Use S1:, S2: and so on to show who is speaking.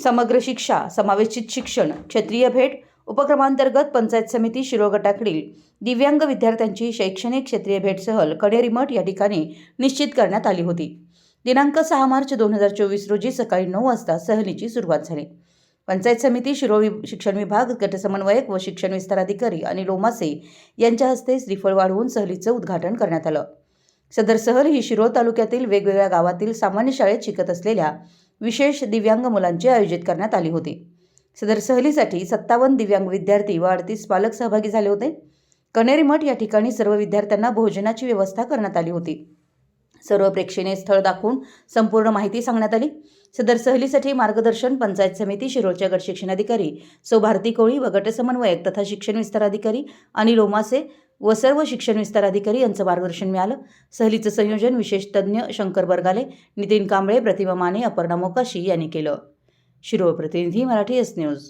S1: समग्र शिक्षा समावेशित शिक्षण क्षेत्रीय भेट उपक्रमांतर्गत पंचायत समिती शिरोळ गटाकडील दिव्यांग विद्यार्थ्यांची शैक्षणिक क्षेत्रीय भेट सहल कणेरी मठ या ठिकाणी निश्चित करण्यात आली होती। दिनांक 6 मार्च 2024 रोजी सकाळी 9 वाजता सहलीची सुरुवात झाली। पंचायत समिती शिरोळ शिक्षण विभाग गटसमन्वयक व शिक्षण विस्तार अधिकारी अनिल ओमासे यांच्या हस्ते श्रीफळ वाढवून सहलीचं उद्घाटन करण्यात आलं। सदर सहल ही शिरोळ तालुक्यातील वेगवेगळ्या गावातील सामान्य शाळेत शिकत असलेल्या विशेष दिव्यांग मुलांची आयोजित करण्यात आली होती। सदर सहलीसाठी 57 दिव्यांग विद्यार्थी व 38 पालक सहभागी झाले होते। कणेरी मठ या ठिकाणी सर्व विद्यार्थ्यांना भोजनाची व्यवस्था करण्यात आली होती। सर्व प्रेक्षणीय स्थळ दाखवून संपूर्ण माहिती सांगण्यात आली। सदर सहलीसाठी मार्गदर्शन पंचायत समिती शिरोळच्या गट शिक्षण अधिकारी सौ भारती कोळी व गटसमन्वयक तथा शिक्षण विस्तार अधिकारी अनिल ओमासे व सर्व शिक्षण विस्तार अधिकारी यांचं मार्गदर्शन मिळालं। सहलीचं संयोजन विशेष तज्ज्ञ शंकर बरगाले, नितीन कांबळे, प्रतिमा माने, अपर्णा मोकाशी यांनी केलं। शिरोळ प्रतिनिधी मराठी एस न्यूज।